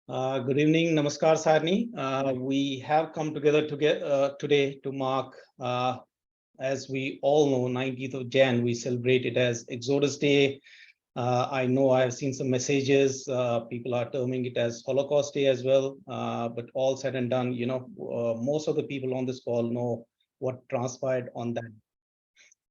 Good evening, Namaskar Sarni. We have come together today to mark, as we all know, 19th of Jan. We celebrate it as Exodus Day. I know I have seen some messages. People are terming it as Holocaust Day as well. But all said and done, most of the people on this call know what transpired on that.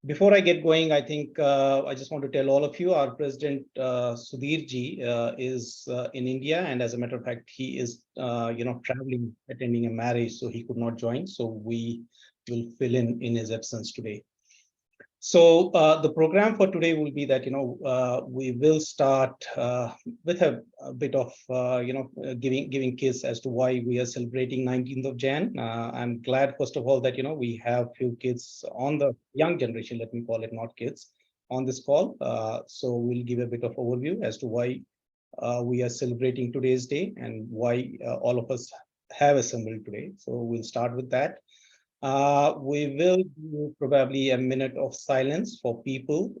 Before I get going, I think I just want to tell all of you, our President Sudhir ji is in India, and as a matter of fact, he is traveling, attending a marriage, so he could not join. So we will fill in his absence today. So the program for today will be that we will start with a bit of giving kids as to why we are celebrating 19th of Jan. I'm glad, first of all, that we have few kids on the young generation, let me call it, not kids, on this call. So we'll give a bit of overview as to why we are celebrating today's day and why all of us have assembled today. So we'll start with that. We will do probably a minute of silence for people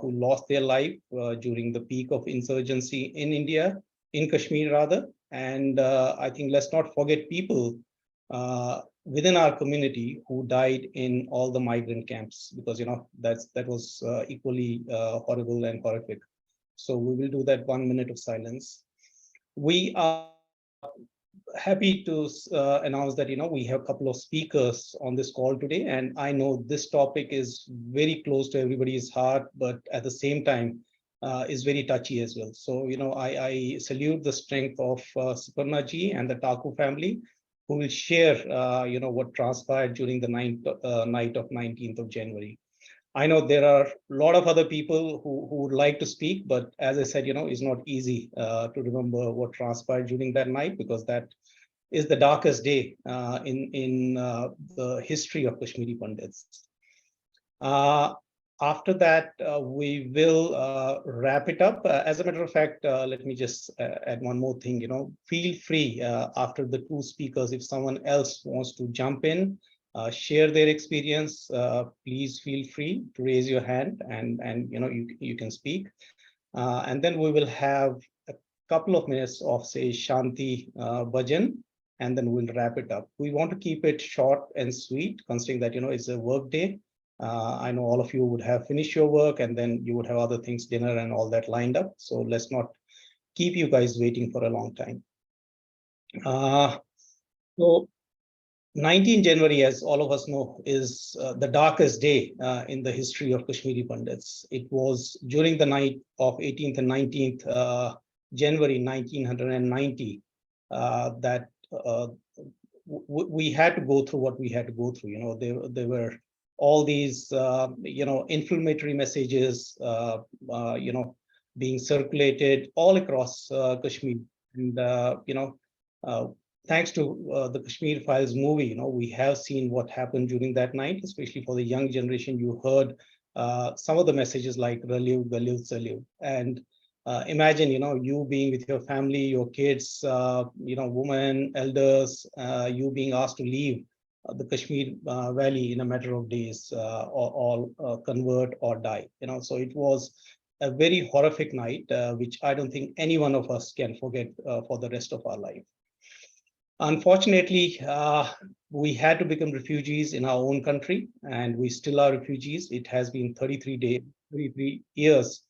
who lost their life during the peak of insurgency in India, in Kashmir rather. And I think let's not forget people within our community who died in all the migrant camps, because that was equally horrible and horrific. So we will do that 1 minute of silence. We are happy to announce that we have a couple of speakers on this call today, and I know this topic is very close to everybody's heart, but at the same time is very touchy as well. So I salute the strength of Suparna ji and the Taku family, who will share what transpired during the night of 19th of January. I know there are a lot of other people who would like to speak, but as I said, it's not easy to remember what transpired during that night, because that is the darkest day in the history of Kashmiri Pandits. After that, we will wrap it up. As a matter of fact, let me just add one more thing. Feel free after the two speakers, if someone else wants to jump in, share their experience, please feel free to raise your hand, and you can speak. And then we will have a couple of minutes of, say, Shanti Bhajan, and then we'll wrap it up. We want to keep it short and sweet, considering that it's a work day. I know all of you would have finished your work, and then you would have other things, dinner and all that lined up. So let's not keep you guys waiting for a long time. So 19 January, as all of us know, is the darkest day in the history of Kashmiri Pandits. It was during the night of 18th and 19th January 1990 that we had to go through what we had to go through. There were all these inflammatory messages being circulated all across Kashmir, and thanks to the Kashmir Files movie, we have seen what happened during that night, especially for the young generation. You heard some of the messages like Raliu, Galiu, Saliu. And imagine, you being with your family, your kids, women, elders, you being asked to leave the Kashmir Valley in a matter of days, or convert or die. So it was a very horrific night, which I don't think any one of us can forget for the rest of our life. Unfortunately, we had to become refugees in our own country, and we still are refugees. It has been 33 years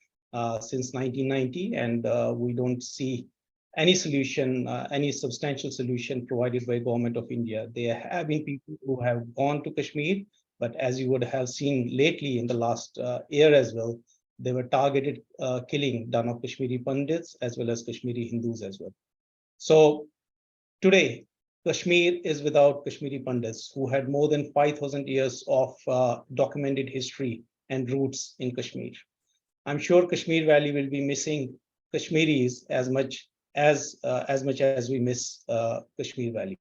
since 1990, and we don't see any solution, any substantial solution provided by government of India. There have been people who have gone to Kashmir, but as you would have seen lately in the last year as well, there were targeted killing done of Kashmiri Pandits as well as Kashmiri Hindus as well. So today, Kashmir is without Kashmiri Pandits who had more than 5,000 years of documented history and roots in Kashmir. I'm sure Kashmir Valley will be missing Kashmiris as much as we miss Kashmir Valley.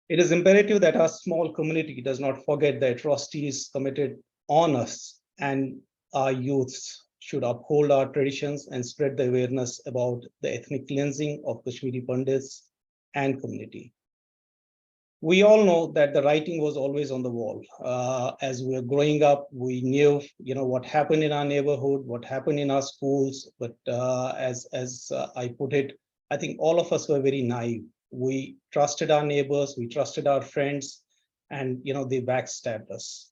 It is imperative that our small community does not forget the atrocities committed on us, and our youths should uphold our traditions and spread the awareness about the ethnic cleansing of Kashmiri Pandits and community. We all know that the writing was always on the wall. As we were growing up, we knew, what happened in our neighborhood, what happened in our schools. But as I put it, I think all of us were very naive. We trusted our neighbors, we trusted our friends, and they backstabbed us.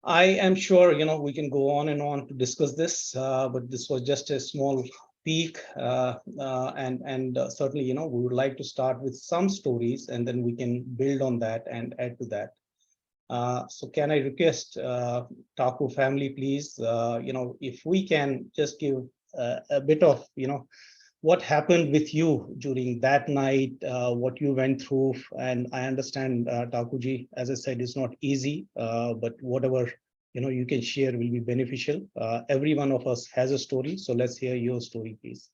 I am sure we can go on and on to discuss this, but this was just a small peek, and certainly we would like to start with some stories, and then we can build on that and add to that. So can I request Taku family, please, if we can just give a bit of what happened with you during that night, what you went through. And I understand, Takuji, as I said, it's not easy, but whatever you can share will be beneficial. Every one of us has a story, so let's hear your story, please.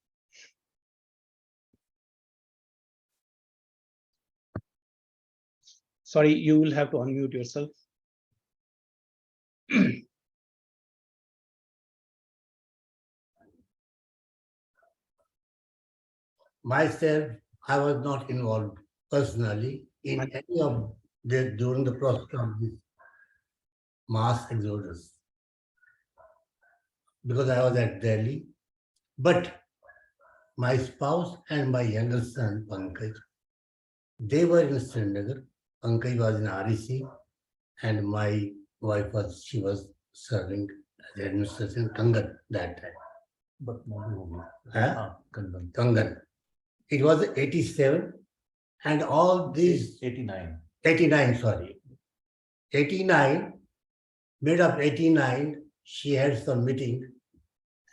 Sorry, you will have to unmute yourself. Myself, I was not involved personally in any of this during the process of this mass exodus because I was at Delhi. But my spouse and my younger son, Pankaj, they were in Srinagar. Pankaj was in REC, and my wife she was serving as administration in Kangan that time. But Kangan. Kangan. It was 87, and all these 89. 89, sorry. 89, mid of 89, she had some meeting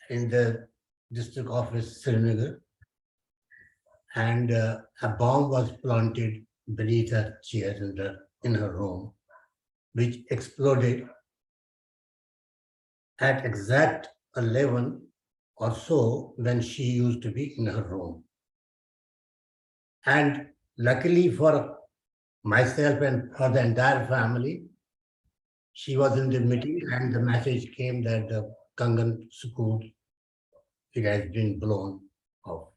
in the district office, Srinagar, and a bomb was planted beneath her chair in her room, which exploded at exact 11 or so when she used to be in her room. And luckily for myself and for the entire family, she was in the meeting and the message came that the Kangan school, it has been blown off.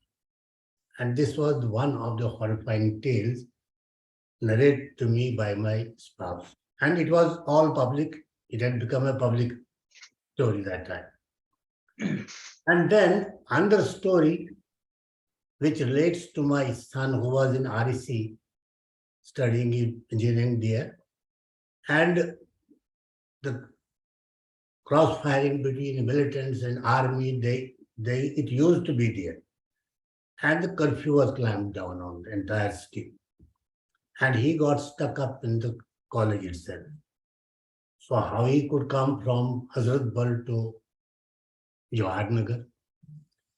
And this was one of the horrifying tales narrated to me by my spouse. And it was all public. It had become a public story that time. And then another story which relates to my son who was in REC studying engineering there. And the cross-firing between militants and army, it used to be there. And the curfew was clamped down on the entire city. And he got stuck up in the college itself. So how he could come from Hazrat Bal to Jawaharnagar,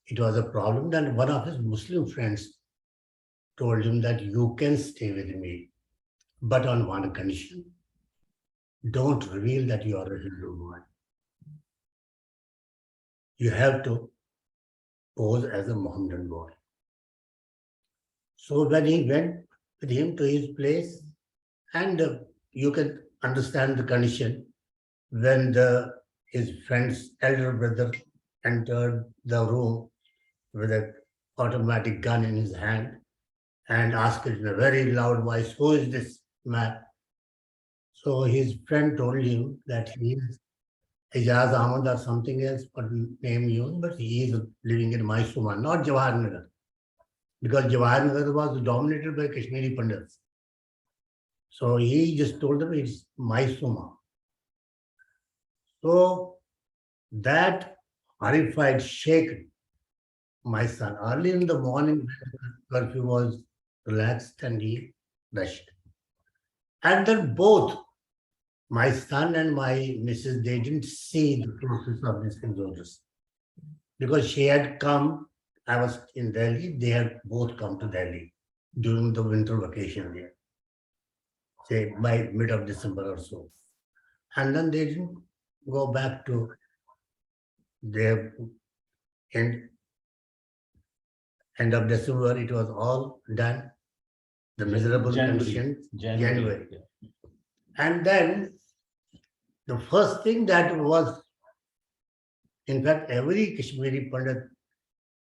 it was a problem. Then one of his Muslim friends told him that you can stay with me, but on one condition. Don't reveal that you are a Hindu boy. You have to pose as a Mohammedan boy. So when he went with him to his place, and you can understand the condition when his friend's elder brother entered the room with an automatic gun in his hand and asked in a very loud voice, who is this man? So his friend told him that he is Ijaz Ahmad or something else, but name used, but he is living in Mysuma, not Jawaharnagar. Because Jawaharnagar was dominated by Kashmiri Pandits. So he just told them it's Mysuma. So that horrified, shaken my son. Early in the morning, curfew was relaxed and he rushed. And then both my son and my missus, they didn't see the process of this exodus. Because she had come, I was in Delhi, they had both come to Delhi during the winter vacation there, say by mid of December or so. And then they didn't go back to their end of December, it was all done. The miserable conditions, January. And then the first thing that was, in fact, every Kashmiri Pandit,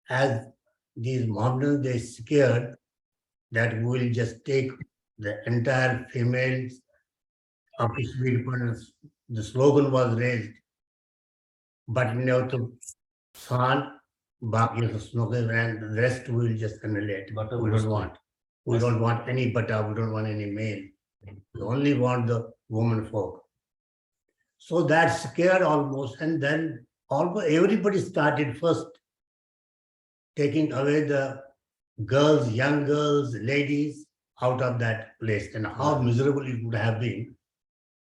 as these Mohammedans, they scared that we will just take the entire females of Kashmiri Pandits. The slogan was raised, but to Khan, Baki smoker, and the rest we will just annihilate. Butter We don't want. We Yes. don't want any butter, we don't want any male. We only want the woman folk. So that scared almost, and then almost everybody started first taking away the girls, young girls, ladies out of that place, and how miserable it would have been.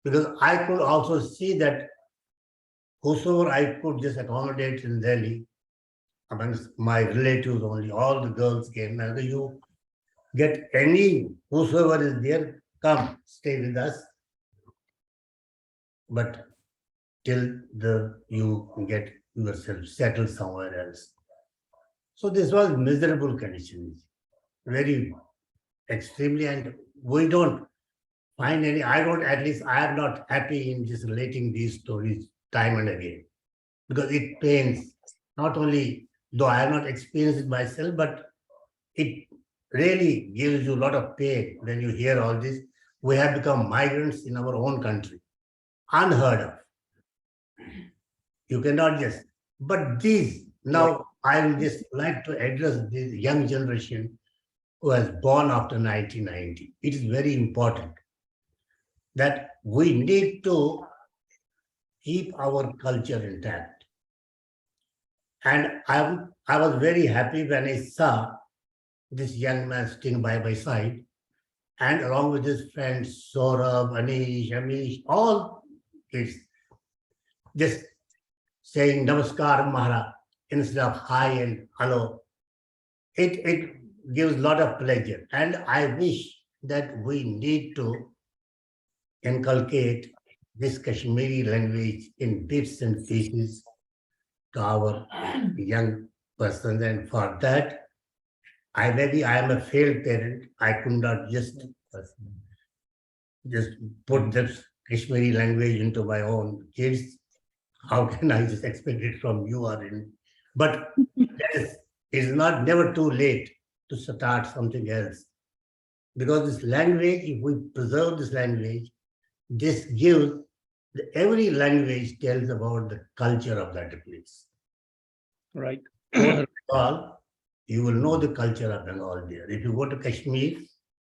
Because I could also see that whosoever I could just accommodate in Delhi, amongst my relatives only, all the girls came, and you get any whosoever is there, come stay with us. But till you get yourself settled somewhere else. So this was miserable conditions, very extremely, and we don't find any. I don't. At least I am not happy in just relating these stories time and again, because it pains. Not only though I have not experienced it myself, but it really gives you a lot of pain when you hear all this. We have become migrants in our own country, unheard of. You cannot just. But these now, I will just like to address this young generation who was born after 1990. It is very important that we need to keep our culture intact. And I was very happy when I saw this young man sitting by my side, and along with his friends, Saurabh, Anish, Amish, all kids, just saying Namaskar Mahara instead of hi and hello. It gives a lot of pleasure. And I wish that we need to inculcate this Kashmiri language in bits and pieces to our young persons. And for that, I am a failed parent. I could not just put this Kashmiri language into my own kids. How can I just expect it from you or in? But it's not never too late to start something else. Because this language, if we preserve this language, this gives every language tells about the culture of that place. Right. Bengal, you will know the culture of Bengal there. If you go to Kashmir,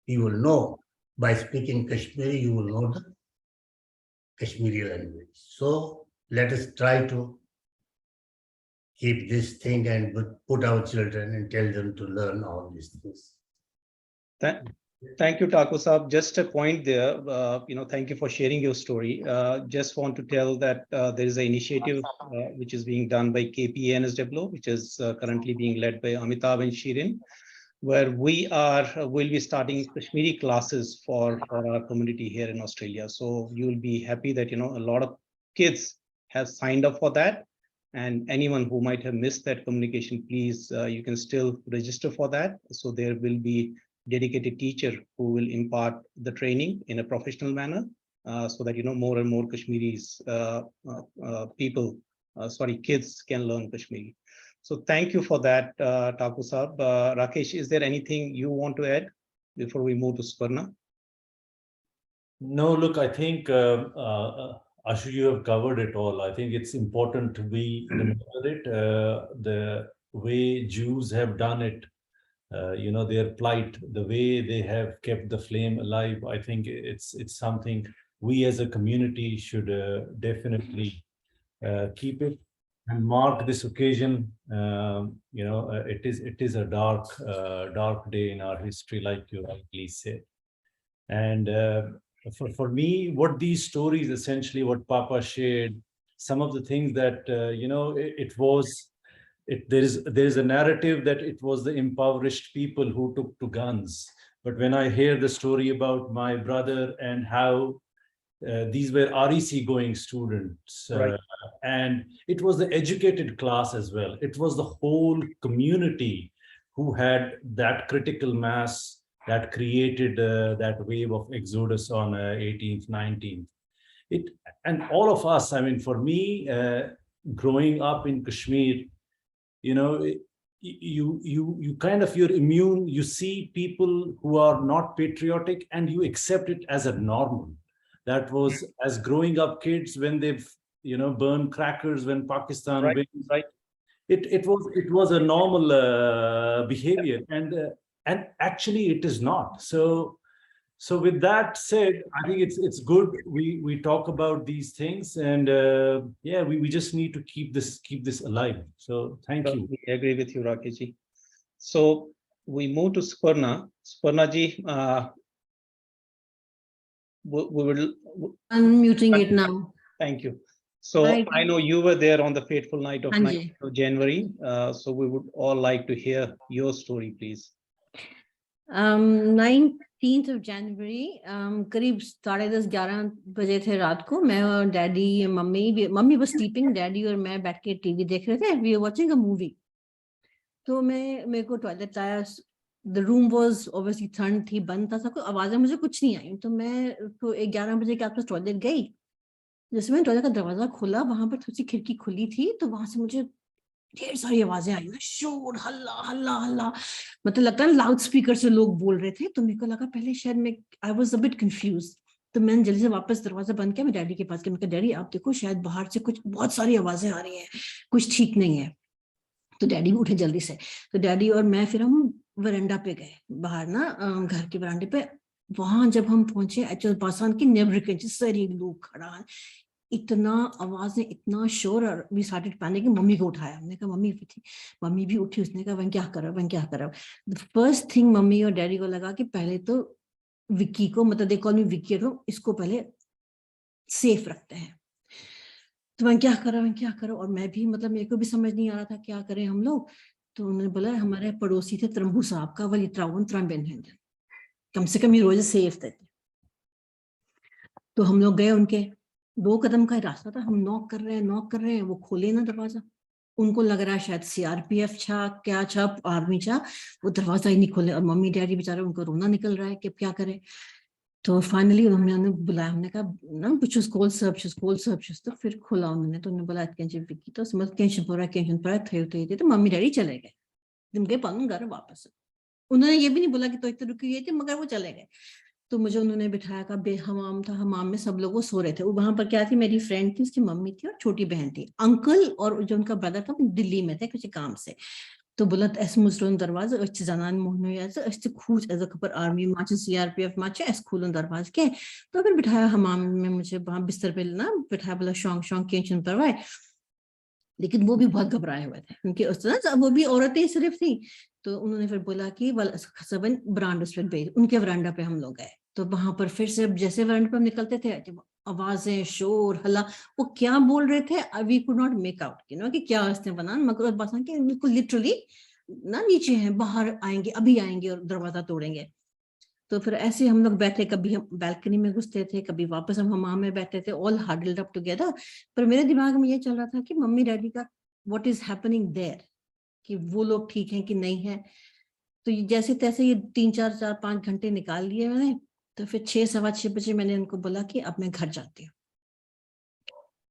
you will know by speaking Kashmiri, you will know the Kashmiri language. So let us try to keep this thing and put our children and tell them to learn all these things. Thank you, Taku Saab. Just a point there. Thank you for sharing your story. Just want to tell that there is an initiative which is being done by KPA NSW, which is currently being led by Amitabh and Shirin, where we'll be starting Kashmiri classes for our community here in Australia. So you will be happy that a lot of kids have signed up for that. And anyone who might have missed that communication, please, you can still register for that. So there will be dedicated teacher who will impart the training in a professional manner, so that more and more Kashmiris kids can learn Kashmiri. So thank you for that, Taku Saab. Rakesh, is there anything you want to add before we move to Swarna? No, look, I think Ashu, you have covered it all. I think it's important we remember it. The way Jews have done it, their plight, the way they have kept the flame alive. I think it's something we as a community should definitely keep it and mark this occasion. It is a dark day in our history, like you rightly said. And for me, what these stories, essentially what Papa shared, some of the things that there is a narrative that it was the impoverished people who took to guns. But when I hear the story about my brother and how these were REC going students, Right. and it was the educated class as well. It was the whole community who had that critical mass that created that wave of exodus on 18th, 19th. And all of us, I mean, for me, growing up in Kashmir, you kind of, you're immune. You see people who are not patriotic and you accept it as a normal. That was as growing up kids when they've, burn crackers when Pakistan Right. wins. Right. it was a normal behavior, and actually it is not. So with that said, I think it's good we talk about these things, and yeah, we just need to keep this alive. So thank you. I agree with you, Rakesh ji. So we move to Sparna. Sparna ji, we will Unmuting it now. Thank you. So Right. I know you were there on the fateful night of Anji. 9th of January. So we would all like to hear your story, please. 19th of January, करीब 10:30-11 बजे थे रात को. मैं और daddy, mummy was sleeping, daddy और मैं बैठ के टीवी देख रहे थे. We were watching a movie. तो मेरे को टॉयलेट आया. The room was obviously ठंड थी, बंद था, कोई आवाजें मुझे कुछ नहीं आई. तो मैं तो 11 बजे के आसपास टॉयलेट गई. जैसे मैंने टॉयलेट का दरवाजा खोला, वहां पर थोड़ी सी खिड़की खुली थी, तो वहां से मुझे ढेर सारी आवाजें आई. शोर, हल्ला हल्ला हल्ला, मतलब लगता है लाउड स्पीकर से लोग बोल रहे थे. तो मेरे को लगा पहले शायद मैं I was a bit confuse. तो मैंने जल्दी से वापस दरवाजा बंद किया. मैं डैडी के पास गई. मैं कहा डैडी आप देखो, शायद बाहर से कुछ बहुत सारी आवाजें आ रही हैं, कुछ ठीक नहीं है. तो डैडी उठे जल्दी से. तो डैडी और मैं फिर हम वरांडा पे गए, बाहर ना घर के वरांडे पे. वहां जब हम पहुंचे, एक्चुअली पासान की नेबर सारे लोग खड़ा, इतना आवाज है, इतना शोर. और वी स्टार्टेड पैनिकिंग. मम्मी को उठाया. हमने कहा मम्मी भी उठी. उसने कहा वन क्या कर रहा. द फर्स्ट थिंग मम्मी और डैडी को लगा कि पहले तो विक्की को, मतलब दे कॉल मी विक्की, इसको पहले सेफ रखते हैं. तो मैं क्या करो. और मैं भी, मतलब मेरे को भी समझ नहीं आ रहा था क्या करें हम लोग. तो उन्होंने बोला हमारे पड़ोसी थे त्रंबू साहब का वाली त्रावन, कम से कम ये रोज सेफ थे. तो हम लोग गए. उनके 2 कदम का रास्ता था. हम नॉक कर रहे हैं. वो खोले ना दरवाजा. उनको लग रहा है शायद सीआरपीएफ छा, क्या छा, आर्मी छा. वो दरवाजा ही नहीं खोले. और मम्मी डैडी बेचारे, उनको रोना निकल रहा है कि क्या करें. तो फाइनली उन्होंने बुलाया. हमने कहा ना पुछुस कॉल सर्विस. तो फिर खोला उन्होंने. तो उन्होंने बोला विक्की तो समझ कैंशन पड़ा थे. तो मम्मी डैडी चले गए. तुम गए पालूं घर वापस. उन्होंने ये भी नहीं बोला कि तो इतने रुकी गई थी, मगर वो चले गए. तो मुझे उन्होंने बिठाया का बेहमाम था. हमाम में सब लोग सो रहे थे. वहां पर क्या थी, मेरी फ्रेंड थी, उसकी मम्मी थी और छोटी बहन थी. अंकल और जो उनका ब्रदर था वो दिल्ली में थे कुछ काम से. तो बोला एस मुजरोन दरवाजा अच्छे जनान मोहन अच्छे खूज एज खबर आर्मी माचे सीआरपीएफ माचे एस खूलन दरवाज के. तो फिर बिठाया हमाम में. मुझे वहां बिस्तर पे ना बिठाया. बोला शौक केंशन परवाए. लेकिन वो भी बहुत घबराए हुए थे क्योंकि उस तरह वो भी औरतें सिर्फ थी. तो उन्होंने फिर बोला कि सबन ब्रांड उनके वरांडा पे हम लोग गए. तो वहां पर फिर से जैसे वरांडा पे हम निकलते थे, आवाजें, शोर, हल्ला. वो क्या बोल रहे थे we could not make out कि क्या इसने बना, मगर बस कि बिल्कुल लिटरली ना नीचे हैं, बाहर आएंगे, अभी आएंगे और दरवाजा तोड़ेंगे. तो फिर ऐसे हम लोग बैठे, कभी हम बैल्कनी में घुसते थे, कभी वापस हम हमाम में बैठते थे, ऑल हडल्ड अप टुगेदर. पर मेरे दिमाग में ये चल रहा था कि मम्मी डैडी का व्हाट इज हैपनिंग देयर, कि वो लोग ठीक हैं कि नहीं है. तो जैसे तैसे ये 3-4-5 घंटे निकाल लिए मैंने. तो फिर 6-6:15 बजे मैंने उनको बोला कि अब मैं घर जाती हूँ.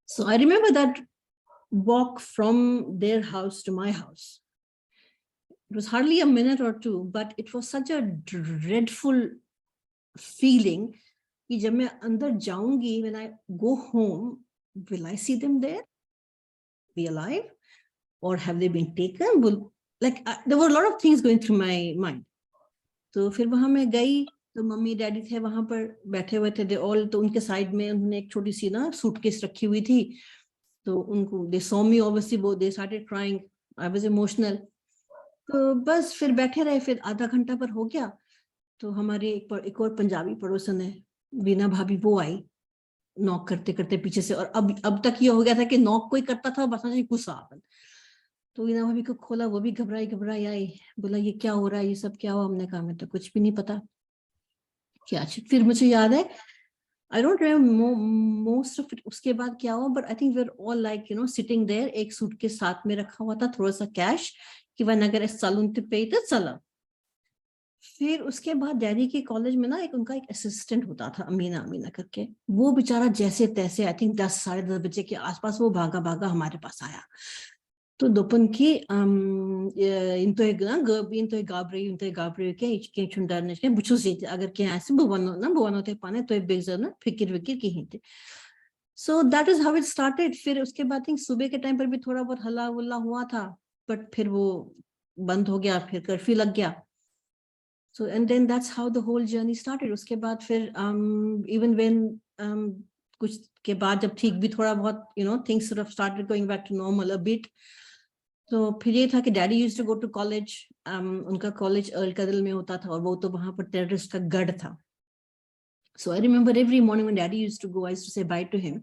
So I remember that walk from their house to my house. It was hardly a minute or two, but it was such a dreadful feeling कि जब मैं अंदर जाऊंगी, when I go home, will I see them there, be alive, or have they been taken? There were a lot of things going through my mind. तो फिर वहां मैं गई. तो मम्मी डैडी थे वहां पर बैठे हुए थे. तो उनके साइड में उन्होंने एक छोटी सी ना सूटकेस रखी हुई थी. तो उनको they saw me, obviously they started crying. I was emotional. तो बस फिर बैठे रहे. फिर आधा घंटा पर हो गया. तो हमारे एक और पंजाबी पड़ोसन है, वीना भाभी, वो आई नॉक करते करते पीछे से. और अब तक ये हो गया था कि नॉक कोई करता था बस गुस्सा. तो वीना भाभी को खोला. वो भी घबराई आई. बोला ये क्या हो रहा है, ये सब क्या हुआ. हमने कहा हमें तो कुछ भी नहीं पता क्या. फिर मुझे याद है, I don't remember most of it उसके बाद क्या हुआ, but I think we're all like sitting there. एक सूट के साथ में रखा हुआ था थोड़ा सा कैश कि वन अगर सालून पे तो चला. फिर उसके बाद डैडी के कॉलेज में ना उनका एक असिस्टेंट होता था, अमीना करके. वो बेचारा जैसे तैसे आई थिंक 10-10:30 बजे के आसपास वो भागा हमारे पास आया. तो दोपन की इंतो गाबरे के चुंडरने के बुचुस अगर के ऐसे बुवन होते पाने तो बेगजर ना फिकिर की ही. So that is how it started. फिर उसके बाद थिंक सुबह के टाइम पर भी थोड़ा बहुत हल्ला वल्ला हुआ था. but फिर वो बंद हो गया, फिर कर्फ्यू लग गया. So and then that's how the whole journey started. उसके बाद फिर even when कुछ के बाद जब ठीक भी थोड़ा बहुत, you know, things sort of started going back to normal a bit. तो फिर ये था कि daddy used to go to college. उनका कॉलेज अर्ल कदल में होता था और वो तो वहां पर टेररिस्ट का गढ़ था. So I remember every morning when daddy used to go, I used to say bye to him.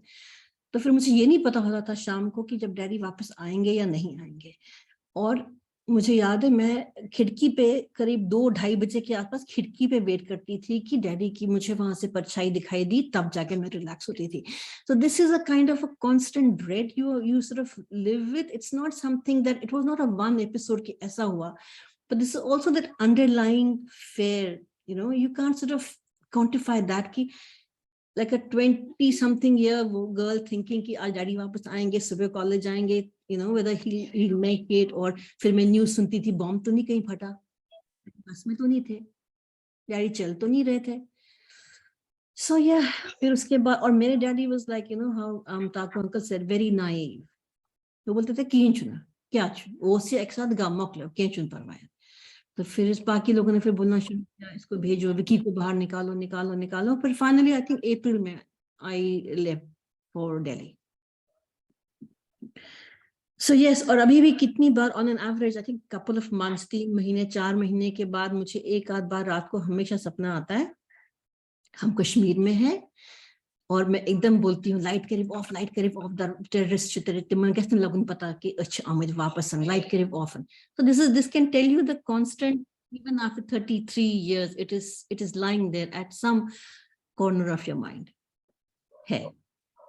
तो फिर मुझे ये नहीं पता होता था शाम को कि जब डैडी वापस आएंगे या नहीं आएंगे. और मुझे याद है मैं खिड़की पे करीब 2-2:30 बजे के आसपास खिड़की पे वेट करती थी कि डैडी की मुझे वहां से परछाई दिखाई दी, तब जाके मैं रिलैक्स होती थी. So this is a kind of a constant dread you sort of live with. It's not something that it was not a one episode कि ऐसा हुआ, but this is also that underlying fear. You know, you can't sort of quantify that कि like a 20-something year girl thinking कि आज daddy वापस आएंगे, सुबह college जाएंगे, you know, whether he'll make it. और फिर मैं न्यूज सुनती थी बॉम्ब तो नहीं कहीं फटा, बस में तो नहीं थे, डैडी चल तो नहीं रहे थे. So yeah, फिर उसके बाद और मेरे daddy was like, you know how ताको uncle said, very naive. तो बोलते थे किन चुना क्या चुन वो से एक साथ गामक लो क्या चुन परवाया. तो फिर इस बाकी लोगों ने फिर बोलना शुरू किया, इसको भेजो, विकी को बाहर निकालो निकालो निकालो. फिर फाइनली आई थिंक अप्रैल में I left for Delhi. So yes, और अभी भी कितनी बार on an average I think couple of months, 3 महीने 4 महीने के बाद मुझे एक आध बार रात को हमेशा सपना आता है हम कश्मीर में हैं और मैं एकदम बोलती हूँ लाइट करीब ऑफ द टेररिस्ट तेरे तिमन कैसे लगन पता कि अच्छा आमिद वापस आन लाइट करीब of. So this can tell you the constant, even after 33 years it is lying there at some corner of your mind. है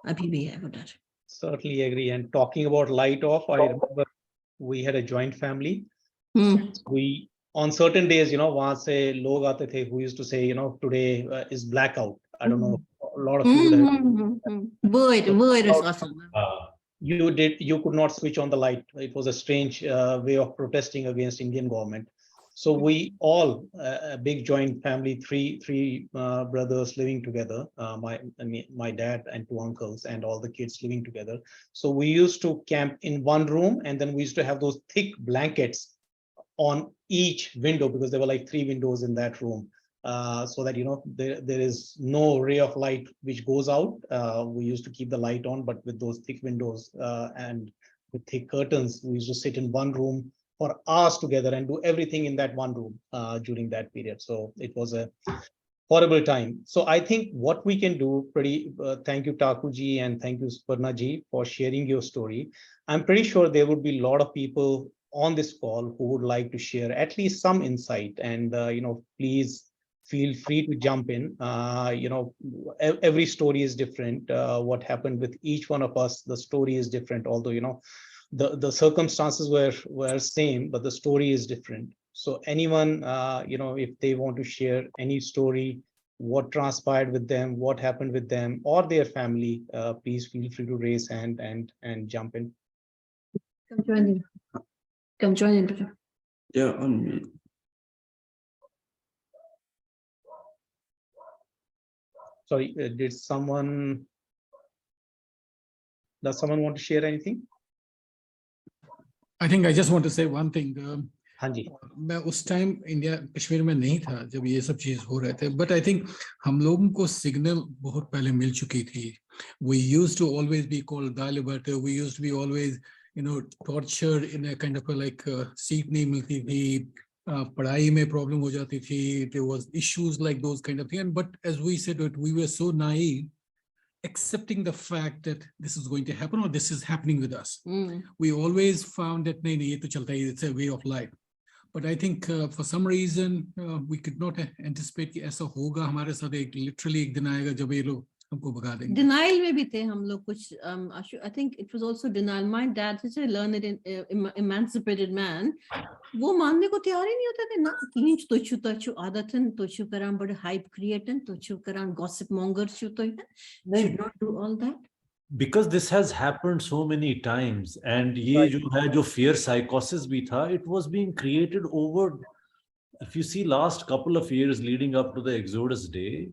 अभी भी है वो डर. Certainly agree. And talking about light off, I remember we had a joint family. We on certain days, you know, वहाँ से लोग आते थे who used to say, you know, today is blackout. I don't know, a lot of you would have. Word is awesome. You could not switch on the light. It was a strange way of protesting against Indian government. So we all, a big joint family, three brothers living together, my dad and 2 uncles and all the kids living together. So we used to camp in one room, and then we used to have those thick blankets on each window because there were like 3 windows in that room, so that, you know, there is no ray of light which goes out. We used to keep the light on, but with those thick windows and with thick curtains, we used to sit in one room for hours together and do everything in that one room during that period. So it was a horrible time. So I think what we can do, thank you Taku ji and thank you Suparna ji for sharing your story. I'm pretty sure there would be a lot of people on this call who would like to share at least some insight, and you know, please feel free to jump in. You know, every story is different. What happened with each one of us, the story is different, although, you know, the circumstances were same, but the story is different. So anyone, you know, if they want to share any story, what transpired with them, what happened with them or their family, please feel free to raise hand and jump in. Come join in. Yeah, on me. Sorry, does someone want to share anything? I think I just want to say one thing. हाँ जी. मैं उस time India Kashmir में नहीं था जब ये सब चीज हो रहे थे, बट आई थिंक हम लोगों को सिग्नल बहुत पहले मिल चुकी थी. We used to always be called Dalibut. We used to be always, you know, tortured in a kind of a like seat नहीं मिलती थी, पढ़ाई में problem हो जाती थी. There was issues like those kind of things. But as we said, we were so naive, accepting the fact that this is going to happen or this is happening with us. We always found that nahi, ye to chalta hai, it's a way of life. But I think for some reason we could not anticipate कि ऐसा होगा हमारे साथ. Literally एक दिन आएगा जब ये लोग हमको भगा देंगे. Denial में भी थे हम लोग कुछ. I think it was also denial. My dad, such a learned emancipated man, वो मानने को तैयार ही नहीं होता थे ना. किंच तोचु आदतन तोचु करान बड़े hype createn तोचु करान gossip monger चु तो should not do all that. Because this has happened so many times, and ये जो है जो fear psychosis भी था, it was being created over, if you see last couple of years leading up to the Exodus Day,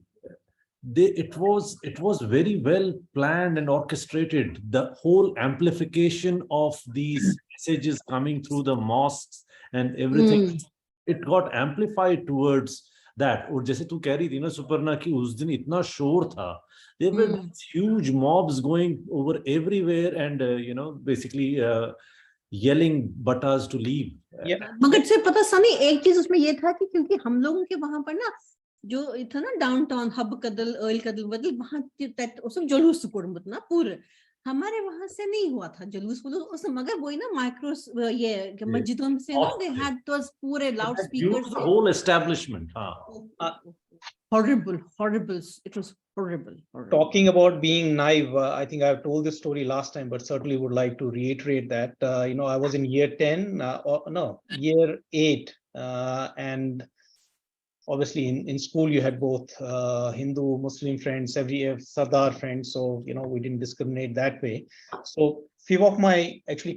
it was very well planned and orchestrated. The whole amplification of these messages coming through the mosques and everything. It got amplified towards that. और जैसे तू कह रही थी ना सुपर्णा कि उस दिन इतना शोर था, there were these huge mobs going over everywhere and basically yelling buttas to leave. Yeah. मगर से पता सनी एक चीज उसमें ये था कि क्योंकि हम लोगों के वहां पर ना जो था ना डाउनटाउन हब कदल ऑयल कदल बदल वहां उसमें जुलूस कुड़मुत ना पूरे हमारे वहां से नहीं हुआ था जुलूस उस मगर वही ना माइक्रो ये मस्जिदों से ना दे हैड दोस पूरे loud speakers The whole establishment. horrible it was horrible. Talking about being naive, I think I've told this story last time, but certainly would like to reiterate that. I was in year 10, year 8, and obviously in school you had both Hindu, Muslim friends, every Sardar friends, so we didn't discriminate that way. So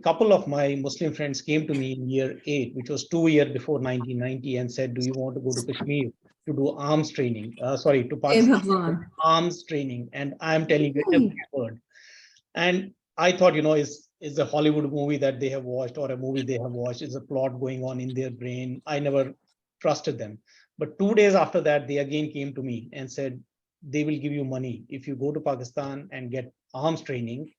couple of my Muslim friends came to me in year 8, which was 2 years before 1990, and said, do you want to go to Kashmir to do arms training, to Pakistan, arms training? And I'm telling you every word. And I thought, is a Hollywood movie that they have watched or a movie they have watched, is a plot going on in their brain. I never trusted them. But 2 days after that, they again came to me and said, they will give you money. If you go to Pakistan and get arms training,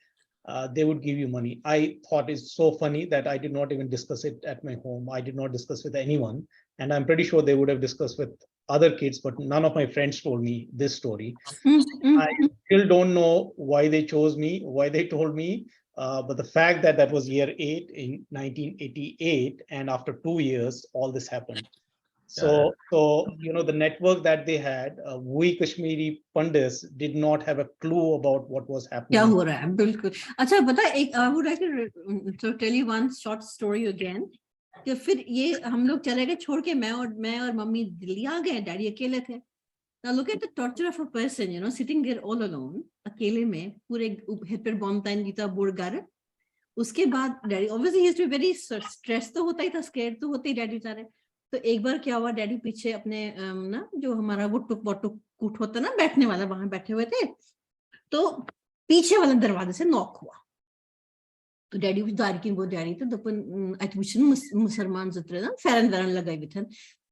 they would give you money. I thought it's so funny that I did not even discuss it at my home. I did not discuss with anyone. And I'm pretty sure they would have discussed with other kids, but none of my friends told me this story. I still don't know why they chose me, why they told me. But the fact that that was year 8 in 1988, and after 2 years, all this happened. So the network that they had, we Kashmiri Pandits did not have a clue about what was happening. क्या हो रहा है बिल्कुल अच्छा पता एक I would like to tell you one short story again कि फिर ये हम लोग चले गए छोड़ के मैं और मम्मी दिल्ली आ गए डैडी अकेले थे. Now look at the torture of a person, sitting there all alone, अकेले में पूरे हिपर बॉम्बटाइन गीता बुरगार. उसके बाद daddy obviously he used to be very stressed तो होता ही था, scared तो होते ही डैडी बेचारे. तो एक बार क्या हुआ डैडी पीछे अपने ना जो हमारा गुट्टुक बटुक कूट होता ना बैठने वाला वहां बैठे हुए थे तो पीछे वाले दरवाजे से नॉक हुआ तो डैडी दार की वो डैडी तो दपन एडमिशन मुसलमान जत्रे ना फेरन वेरन लगाई हुई थन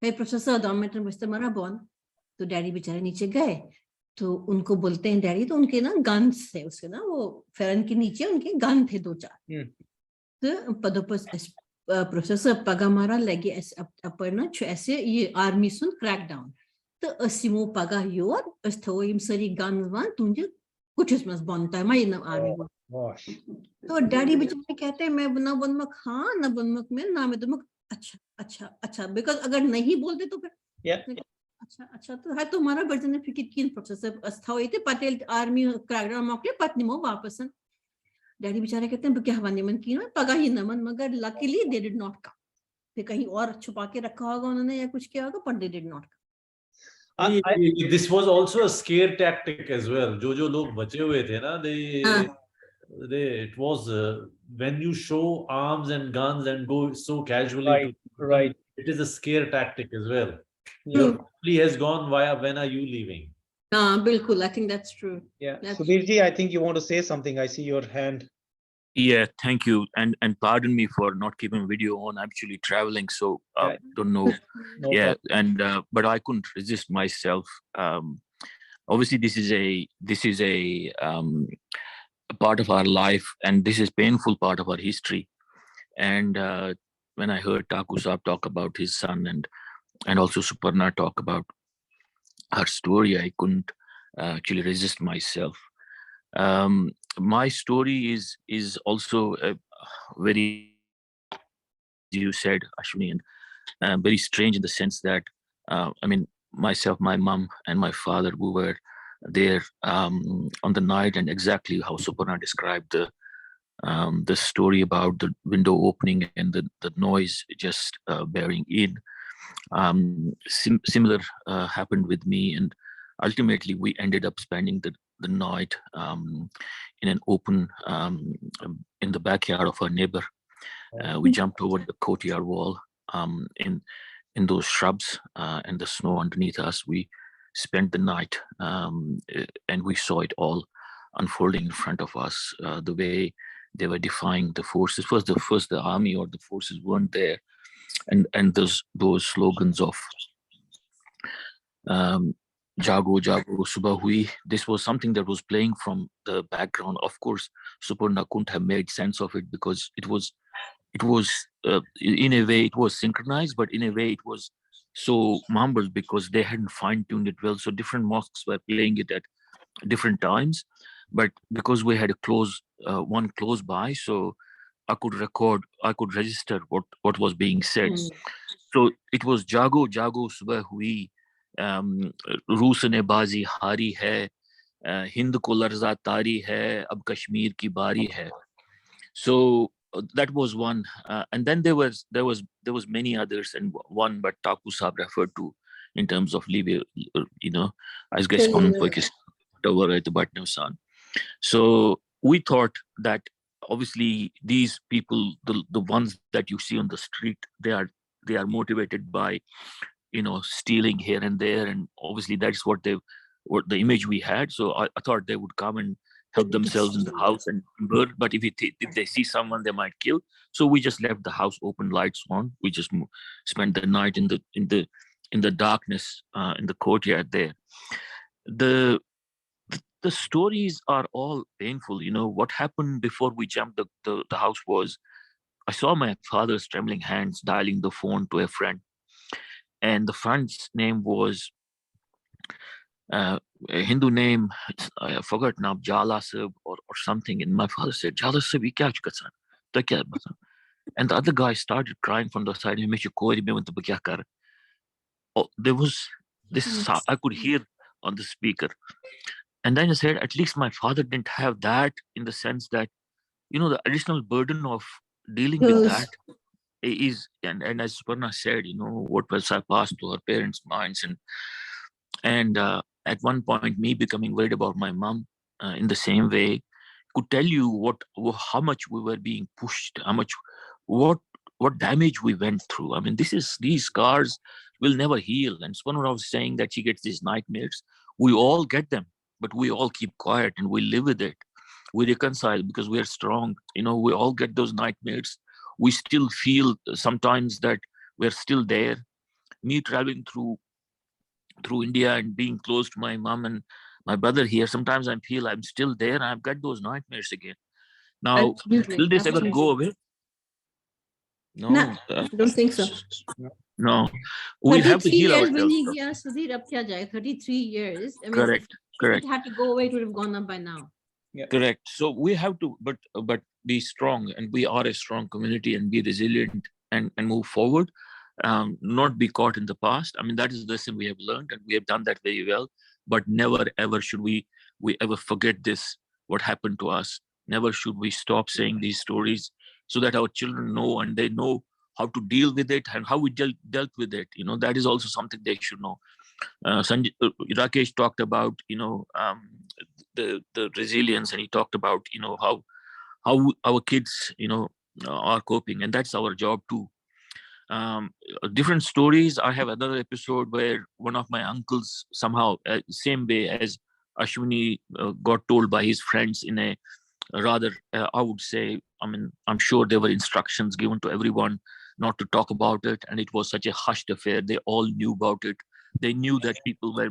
भाई प्रोफेसर डॉमेटर बस्ते मारा बॉन तो डैडी बेचारे नीचे गए तो उनको बोलते हैं डैडी तो उनके ना गन्स थे उसके ना वो फेरन के नीचे उनके गन थे 2-4 तो पदोपस प्रोफेसर पगामारा लगे अपर ना ऐसे ये आर्मी सुन क्रैक डाउन तो असीमो पगा योर अस्थो इम सरी गन वन तुझे कुछ इसमें बनता है मैं ना आर्मी तो डैडी बेचारे कहते हैं मैं ना बनमक हाँ ना बनमक में ना मैं तुमक अच्छा बिकॉज अगर नहीं बोलते तो फिर अच्छा तो है तुम्हारा वर्जन फिर किन प्रोफेसर अस्थो ये पटेल आर्मी क्रैक डाउन मौके पत्नी मो वापस डैडी बेचारे कहते हैं क्या हवानी मन की ना पगा ही न मन मगर luckily they did not come फिर कहीं और छुपा के रखा होगा उन्होंने या कुछ किया होगा पर they did not come. This was also a scare tactic as well. जो लोग बचे हुए थे ना it was when you show arms and guns and go so casually right it is a scare tactic as well. Your family has gone, when are you leaving? Bilkul, I think that's true. Yeah. Subirji, I think you want to say something. I see your hand. Yeah, thank you. And pardon me for not keeping video on. I'm actually traveling, so don't know. No yeah, problem. and but I couldn't resist myself. Obviously, this is a part of our life, and this is painful part of our history. And when I heard Taku Saab talk about his son and also Suparna talk about her story, I couldn't actually resist myself. My story is also very, you said, Ashwini, and very strange in the sense that I mean, myself, my mom, and my father, we were there on the night, and exactly how Suparna described the story about the window opening and the noise just bearing in. Similar happened with me, and ultimately we ended up spending the night in an open in the backyard of our neighbor. We jumped over the courtyard wall in those shrubs and the snow underneath us. We spent the night and we saw it all unfolding in front of us. The way they were defying the forces. First the army or the forces weren't there, and those slogans of Jago Jago Subah Hui. This was something that was playing from the background. Of course, Suparna couldn't have made sense of it because it was in a way it was synchronized, but in a way it was so mumbled because they hadn't fine-tuned it well. So different mosques were playing it at different times, but because we had a one close by, so I could register what was being said. So it was Jago Jago Subah Hui, रूस ने बाजी हारी है, हिंद को लर्जा तारी है, अब कश्मीर की बारी है. So that was one, and then there was many others, and one but Taku Sahab referred to in terms of Libya, I guess on Pakistan. So we thought that obviously these people, the ones that you see on the street, they are motivated by stealing here and there, and obviously that's what the image we had. So I thought they would come and help themselves in the house and burn, but if they see someone, they might kill. So we just left the house open, lights on. We just spent the night in the darkness, in the courtyard there. The stories are all painful. What happened before we jumped the house was, I saw my father's trembling hands dialing the phone to a friend, and the friend's name was a Hindu name. I forgot now, Jala Sab or something. And my father said, Jala Sab, and the other guy started crying from the side. Oh, there was this, I could hear on the speaker. And then I said, at least my father didn't have that, in the sense that, the additional burden of dealing with that is, and as Suparna said, what was passed to her parents' minds, and at one point, me becoming worried about my mom, in the same way, could tell you how much we were being pushed, what damage we went through. I mean, these scars will never heal. And Suparna was saying that she gets these nightmares. We all get them, but we all keep quiet and we live with it. We reconcile because we are strong. We all get those nightmares. We still feel sometimes that we're still there. Me traveling through India and being close to my mom and my brother here, sometimes I feel I'm still there and I've got those nightmares again. Now, will this ever go away? No. Don't think so. No. We have to heal ourselves. 33 years. I mean, Correct. If it had to go away, it would have gone up by now. Yeah. Correct. So we have to, but be strong, and we are a strong community, and be resilient and move forward. Not be caught in the past. I mean, that is the lesson we have learned, and we have done that very well. But never ever should we ever forget this, what happened to us. Never should we stop saying these stories, so that our children know, and they know how to deal with it and how we dealt with it. That is also something they should know. Rakesh talked about the resilience, and he talked about how our kids are coping, and that's our job too. Different stories. I have another episode where one of my uncles, somehow same way as Ashwini, got told by his friends in a rather, I would say, I mean, I'm sure there were instructions given to everyone not to talk about it, and it was such a hushed affair. They all knew about it. They knew that people were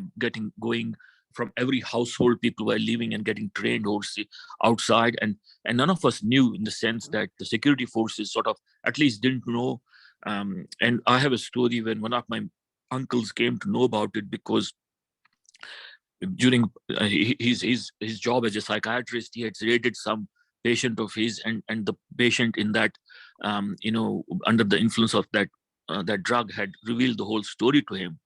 going from every household. People were leaving and getting trained outside, and none of us knew, in the sense that the security forces sort of at least didn't know. And I have a story when one of my uncles came to know about it, because during his job as a psychiatrist, he had raided some patient of his, and the patient in that under the influence of that drug had revealed the whole story to him.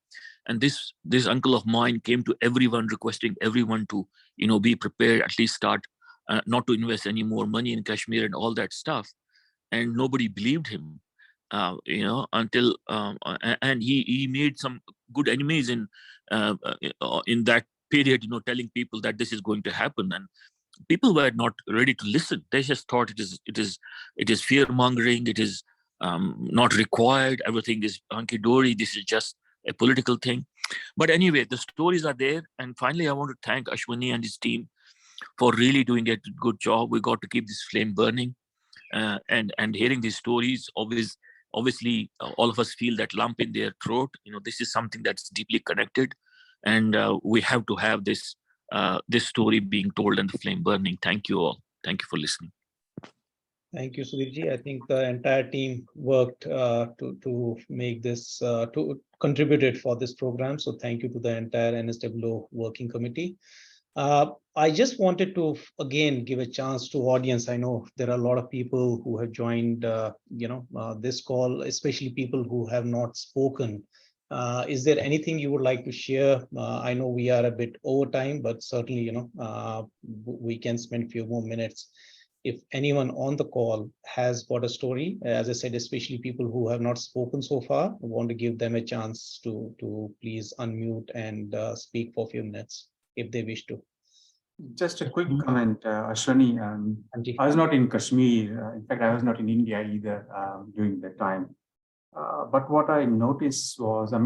And this uncle of mine came to everyone, requesting everyone to be prepared, at least start not to invest any more money in Kashmir and all that stuff. And nobody believed him, until and he made some good enemies in that period, telling people that this is going to happen, and people were not ready to listen. They just thought it is fear mongering. It is not required. Everything is hunky dory. This is just a political thing. But anyway, the stories are there. And finally, I want to thank Ashwini and his team, for really doing a good job. We got to keep this flame burning, and hearing these stories, obviously all of us feel that lump in their throat. This is something that's deeply connected, and we have to have this story being told and the flame burning. Thank you all. Thank you for listening. Thank you, Sudhirji. I think the entire team worked to make this, to contributed for this program. So thank you to the entire NSW working committee. I just wanted to again give a chance to audience. I know there are a lot of people who have joined, this call, especially people who have not spoken. Is there anything you would like to share? I know we are a bit over time, but certainly, we can spend a few more minutes. If anyone on the call has got a story, as I said, especially people who have not spoken so far, I want to give them a chance to please unmute and speak for a few minutes if they wish to. Just a quick comment, Ashwani. I was not in Kashmir. In fact, I was not in India either during that time. But what I noticed was, I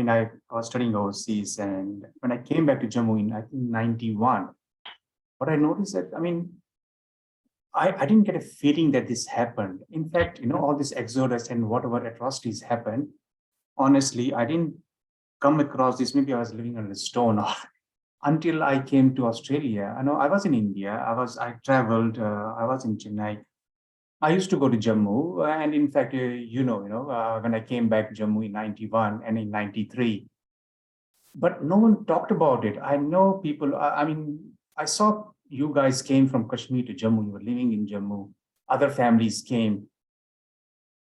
was studying overseas, and when I came back to Jammu in, I think, 91, what I noticed that, I didn't get a feeling that this happened. In fact, all this exodus and whatever atrocities happened, honestly, I didn't come across this. Maybe I was living on a stone or until I came to Australia. I know I was in India. I traveled. I was in Chennai. I used to go to Jammu, and in fact, when I came back to Jammu in 91 and in 93, but no one talked about it. I know people. I saw you guys came from Kashmir to Jammu. You were living in Jammu. Other families came,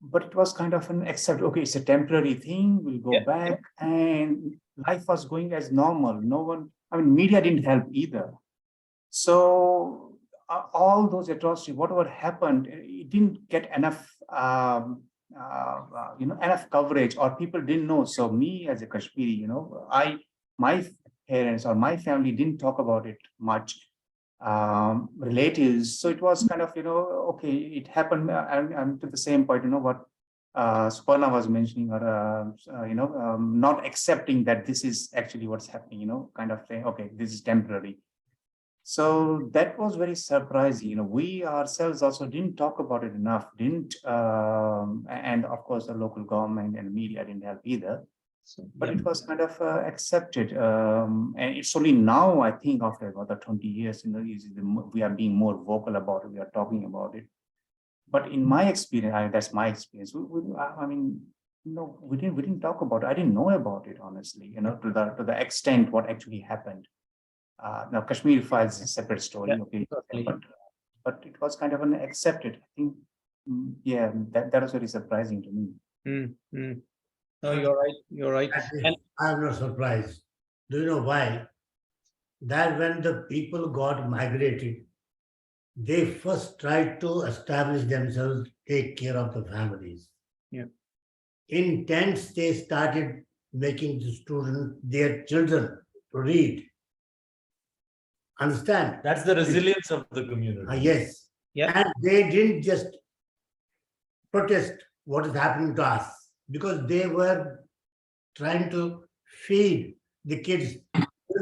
but it was kind of an accept. Okay, it's a temporary thing. We'll go back, and life was going as normal. No one. Media didn't help either. So all those atrocities, whatever happened, it didn't get enough, enough coverage, or people didn't know. So me as a Kashmiri, my parents or my family didn't talk about it much. Relatives, so it was kind of, okay, it happened. I'm to the same point, what Suparna was mentioning, or not accepting that this is actually what's happening, kind of saying, okay, this is temporary. So that was very surprising. We ourselves also didn't talk about it enough, and of course the local government and media didn't help either. But it was kind of accepted, and it's only now, I think, after about 20 years, we are being more vocal about it. We are talking about it. But in my experience, that's my experience. We didn't talk about it. I didn't know about it, honestly. To the extent what actually happened. Now Kashmir files is a separate story, okay, but it was kind of an accepted. I think, that was very surprising to me. No, you're right. You're right. And I'm not surprised. Do you know why? That when the people got migrated, they first tried to establish themselves, take care of the families. Yeah. In tents, they started making the students, their children, to read. Understand? That's the resilience of the community. Yes. Yeah. And they didn't just protest what is happening to us, because they were trying to feed the kids.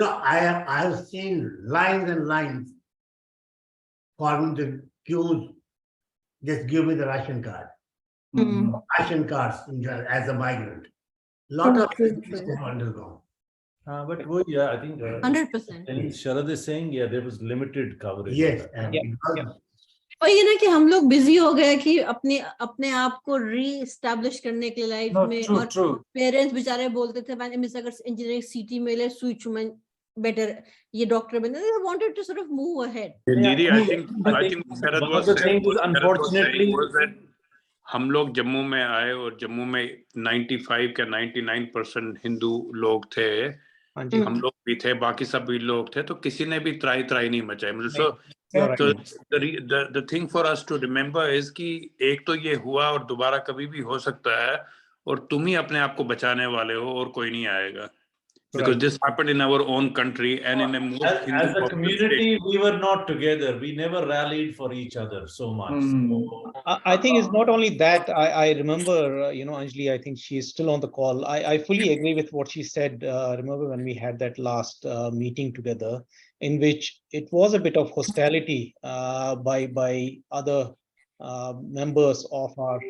I have seen lines and lines forming the queues. Just give me the ration card. Ration cards as a migrant. Lot of things they have undergone. But I think 100%. Sharad is saying, there was limited coverage. Yes. और ये ना कि हम लोग busy हो गए कि अपने आप को री-एस्टैब्लिश करने के लिए लाइफ में, और पेरेंट्स बेचारे बोलते थे मैंने मिस अगर इंजीनियरिंग सिटी में ले स्विच में बेटर ये डॉक्टर बने, they wanted to sort of move ahead. Nidhi, I think Sharad was saying, unfortunately, was that हम लोग जम्मू में आए और जम्मू में 95 का 99% हिंदू लोग थे, हम लोग भी थे, बाकी सभी लोग थे, तो किसी ने भी त्राई नहीं मचाई. So the thing for us to remember is कि एक तो ये हुआ और दोबारा कभी भी हो सकता है, और तुम ही अपने आप को बचाने वाले हो और कोई नहीं आएगा. Because this happened in our own country and in a more as a community, we were not together. We never rallied for each other so much. I think it's not only that. I remember, Anjali, I think she is still on the call. I fully agree with what she said. Remember when we had that last meeting together, in which it was a bit of hostility by other members of our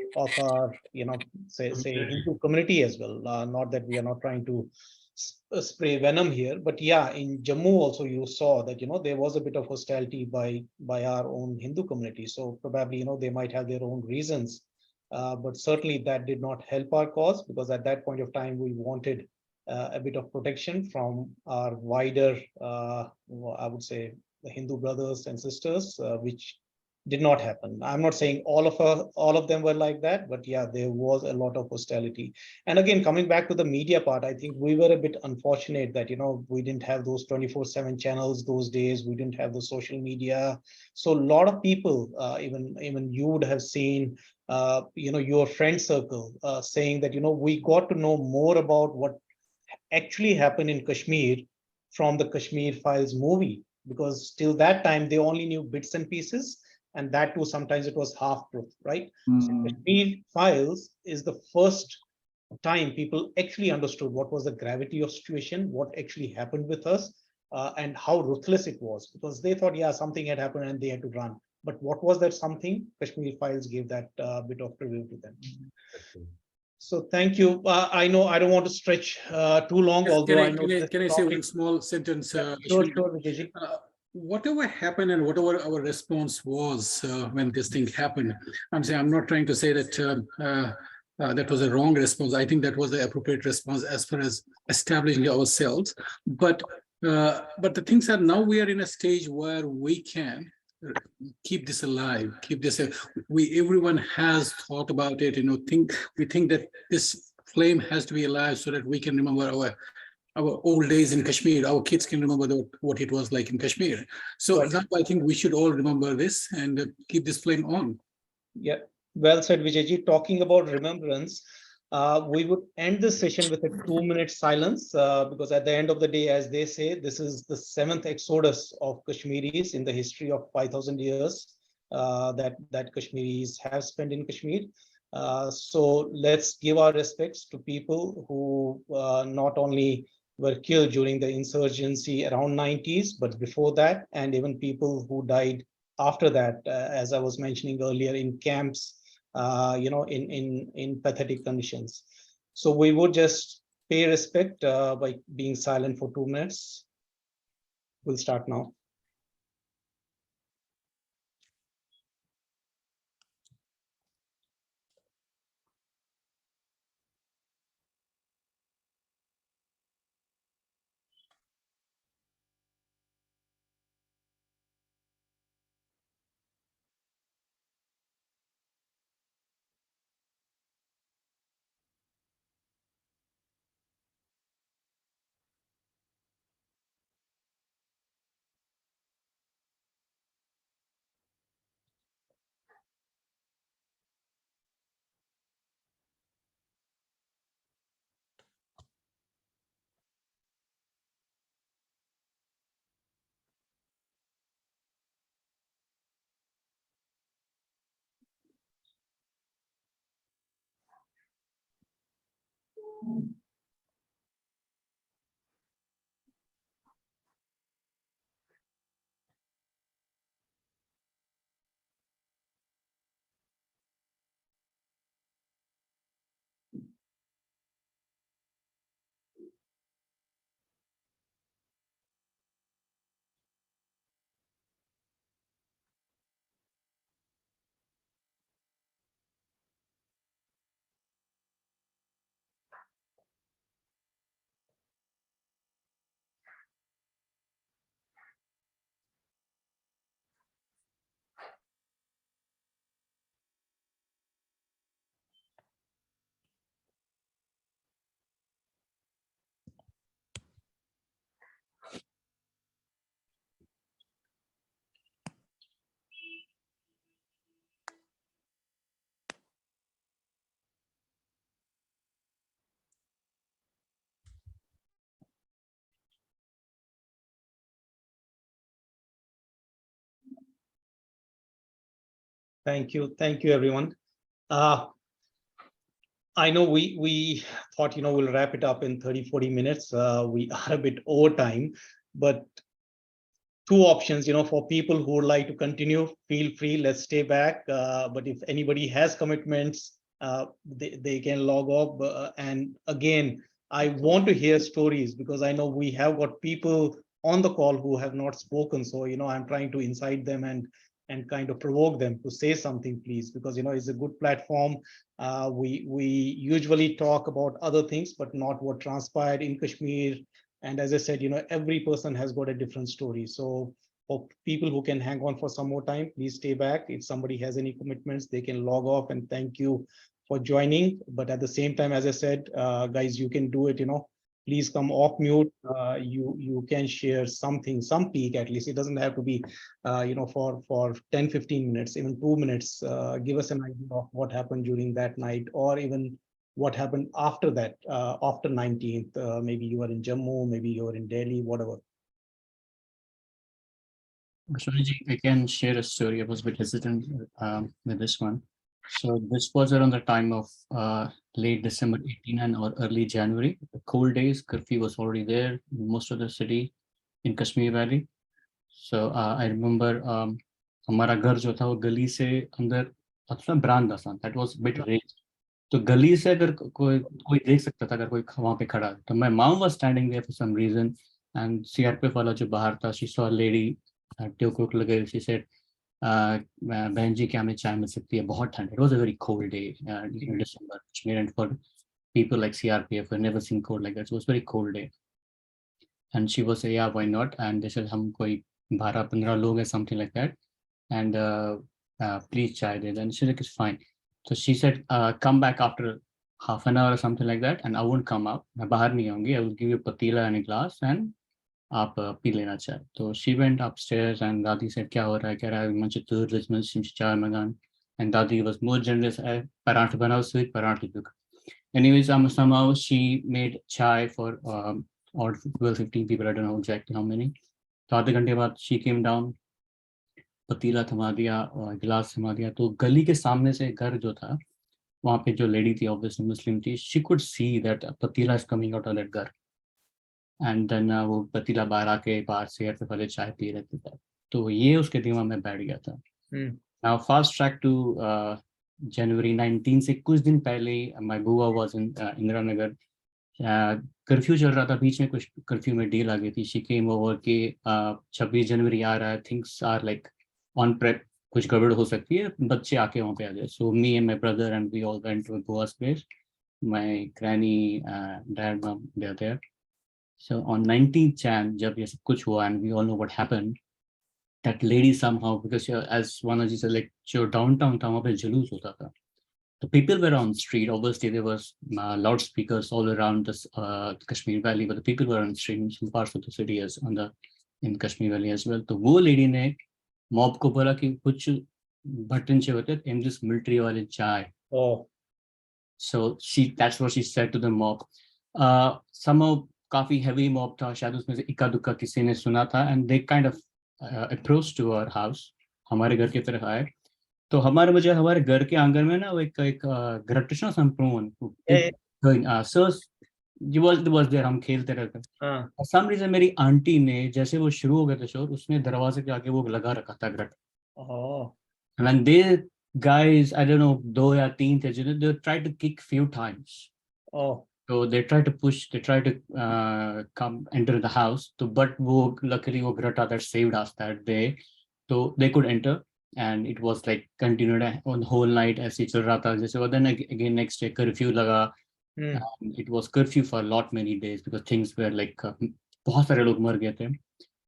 say Hindu community as well. Not that we are not trying to spray venom here, but yeah, in Jammu also you saw that there was a bit of hostility by our own Hindu community. So probably they might have their own reasons, but certainly that did not help our cause, because at that point of time we wanted a bit of protection from our wider, I would say, the Hindu brothers and sisters, which did not happen. I'm not saying all of them were like that, but yeah, there was a lot of hostility. And again, coming back to the media part, I think we were a bit unfortunate that we didn't have those 24/7 channels those days. We didn't have the social media, so a lot of people, even you would have seen, your friend circle saying that we got to know more about what actually happened in Kashmir from the Kashmir Files movie, because till that time they only knew bits and pieces, and that too sometimes it was half truth, right? So Kashmir Files is the first time people actually understood what was the gravity of situation, what actually happened with us, and how ruthless it was, because they thought, yeah, something had happened and they had to run. But what was that something? Kashmir Files gave that bit of preview to them. So thank you. I know I don't want to stretch too long, Yes, although I know can I say one small sentence? Sure, Vijayji. Whatever happened and whatever our response was when this thing happened, I'm not trying to say that that was a wrong response. I think that was the appropriate response as far as establishing ourselves. But the things are, now we are in a stage where we can keep this alive, keep this. Everyone has thought about it. We think that this flame has to be alive so that we can remember our old days in Kashmir. Our kids can remember what it was like in Kashmir. So I think we should all remember this and keep this flame on. Yeah, well said, Vijayji. Talking about remembrance, we would end this session with a 2-minute silence, because at the end of the day, as they say, this is the 7th exodus of Kashmiris in the history of 5,000 years that Kashmiris have spent in Kashmir. So let's give our respects to people who not only were killed during the insurgency around 90s, but before that, and even people who died after that, as I was mentioning earlier, in camps, in pathetic conditions. So we would just pay respect by being silent for 2 minutes. We'll start now. Thank you, everyone. I know we thought we'll wrap it up in 30-40 minutes. We are a bit over time, but two options, for people who would like to continue, feel free, let's stay back. But if anybody has commitments, they can log off. And again, I want to hear stories, because I know we have got people on the call who have not spoken. So, I'm trying to incite them and kind of provoke them to say something, please, because, it's a good platform. We usually talk about other things, but not what transpired in Kashmir. And as I said, every person has got a different story. So for people who can hang on for some more time, please stay back. If somebody has any commitments, they can log off, and thank you for joining. But at the same time, as I said, guys, you can do it, please come off mute. You can share something, some peak at least. It doesn't have to be, for 10, 15 minutes, even 2 minutes. Give us an idea of what happened during that night, or even what happened after that, after 19th. Maybe you were in Jammu, maybe you were in Delhi, whatever. Ashwani, I can share a story. I was a bit hesitant with this one. So this was around the time of late December 18 or early January. The cold days, curfew was already there in most of the city in Kashmir Valley. So I remember हमारा घर जो था वो गली से अंदर मतलब बरामदा था. That was a bit raised. तो गली से अगर कोई देख सकता था अगर कोई वहाँ पे खड़ा. तो my mom was standing there for some reason, and CRPF वाला जो बाहर था, she saw a lady tube लगे. She said, बहन जी क्या हमें चाय मिल सकती है, बहुत ठंड. It was a very cold day in December, and for people like CRPF who never seen cold like that, so it was a very cold day. And she was say, yeah, why not? And they said हम कोई 12-15 लोग हैं, something like that, and please chai de. Then she said it's fine. So she said, come back after half an hour or something like that, and I won't come out. मैं बाहर नहीं आऊंगी. I will give you a patila and a glass, and आप P लेना चाहे. तो she went upstairs, and Dadi said क्या हो रहा है, कह रहा है मुझे दूध मुझे चाय मंगान. And Dadi was more generous. पराठे बनाओ, sweet पराठे दूध. Anyways, somehow she made chai for or 12-15 people. I don't know exactly how many. तो आधे घंटे बाद she came down, पतीला थमा दिया और गिलास थमा दिया. तो गली के सामने से घर जो था, वहाँ पे जो लेडी थी, obviously Muslim थी, she could see that पतीला is coming out of that घर. And then वो पतीला बाहर आके बाहर से पे पहले चाय पी रहे थे. तो ये उसके दिमाग में बैठ गया था. Now fast track to January 19 से कुछ दिन पहले my बुआ was in Indira Nagar. Curfew चल रहा था, बीच में कुछ कर्फ्यू में डील आ गई थी. She came over कि 26 जनवरी आ रहा है, things are like on prep, कुछ गड़बड़ हो सकती है, बच्चे आके वहाँ पे आ जाए. So me and my brother and we all went to Bua's place. My granny, dad, mom, they are there. So on 19th Jan, जब ये सब कुछ हुआ, and we all know what happened, that lady somehow, because as Wanaji said, like जो downtown था वहाँ पे जुलूस होता था. The people were on the street. Obviously, there was loudspeakers all around this Kashmir Valley, but the people were on the street in some parts of the city as in Kashmir Valley as well. तो वो lady ने mob को बोला कि कुछ button चाहिए होते in this military वाले चाय. Oh. So that's what she said to the mob. Somehow काफी heavy mob था, शायद उसमें से इक्का दुक्का किसी ने सुना था, and they kind of approached to our house. हमारे घर की तरफ आए. तो हमारे घर के आंगन में ना वो एक ग्रेटिशनल संपूर्ण सर्स was there, हम खेलते रहते. For some reason मेरी आंटी ने जैसे वो शुरू हो गया था शोर, उसने दरवाजे के आगे वो लगा रखा था great. And when they guys, I don't know, 2 या 3 थे जिन्हें, they tried to kick few times. So they tried to push, they tried to come enter the house. So but वो luckily वो grata that saved us that day, so they could enter. And it was like continued on the whole night as it चल रहा था जैसे. But then again next day curfew लगा. It was curfew for a lot many days because things were like बहुत सारे लोग मर गए थे.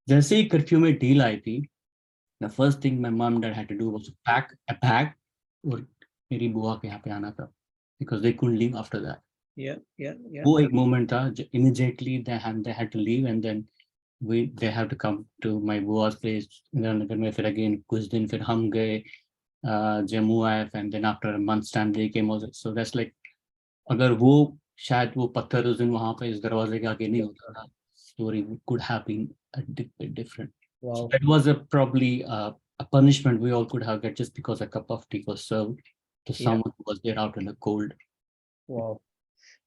जैसे ही curfew में ढील आई थी, the first thing my mom and dad had to do was to pack a bag और मेरी बुआ के यहाँ पे आना था because they couldn't leave after that. Yeah. वो एक moment था, immediately they had to leave, and then they have to come to my bua's place Indiranagar में. फिर again कुछ दिन फिर हम गए जम्मू आए, and then after a month's time they came also. So that's like अगर वो शायद वो पत्थर उस दिन वहाँ पे इस दरवाजे के आगे नहीं होता था, story could have been a bit different. Wow. So that was probably a punishment we all could have got just because a cup of tea was served to someone who was there out in the cold. Wow.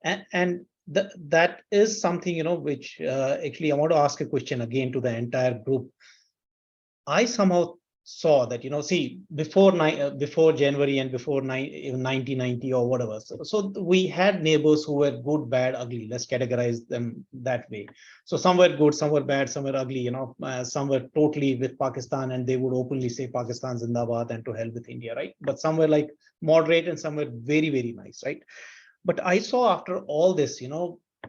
And that is something, which actually I want to ask a question again to the entire group. I somehow saw that, see, before January and before 1990 or whatever. So we had neighbors who were good, bad, ugly. Let's categorize them that way. So some were good, some were bad, some were ugly, some were totally with Pakistan and they would openly say Pakistan Zindabad and to hell with India, right? But some were like moderate and some were very, very nice, right? But I saw after all this,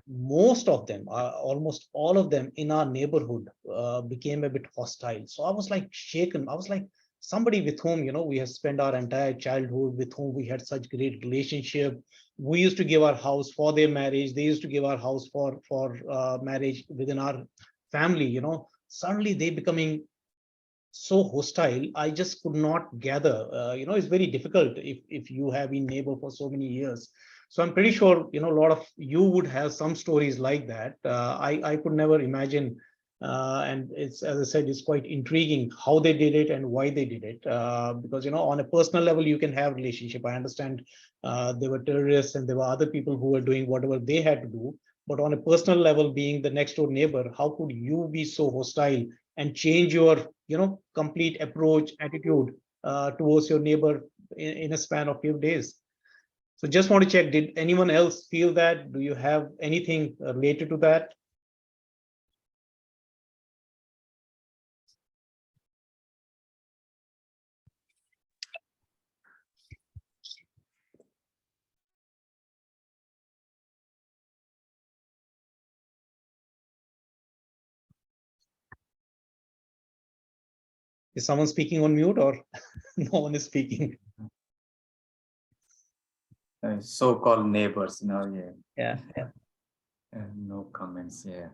most of them, almost all of them in our neighborhood became a bit hostile. So I was like shaken. I was like, somebody with whom, we have spent our entire childhood, with whom we had such great relationship. We used to give our house for their marriage. They used to give our house for marriage within our family, suddenly they becoming so hostile. I just could not gather. It's very difficult if you have been neighbor for so many years. So I'm pretty sure a lot of you would have some stories like that. I could never imagine, and it's, as I said, it's quite intriguing how they did it and why they did it. Because on a personal level you can have relationship. I understand there were terrorists and there were other people who were doing whatever they had to do. But on a personal level, being the next door neighbor, how could you be so hostile and change your complete approach, attitude towards your neighbor in a span of few days? So just want to check, did anyone else feel that? Do you have anything related to that? Is someone speaking on mute or no one is speaking? So-called neighbors, Yeah. no comments. Yeah.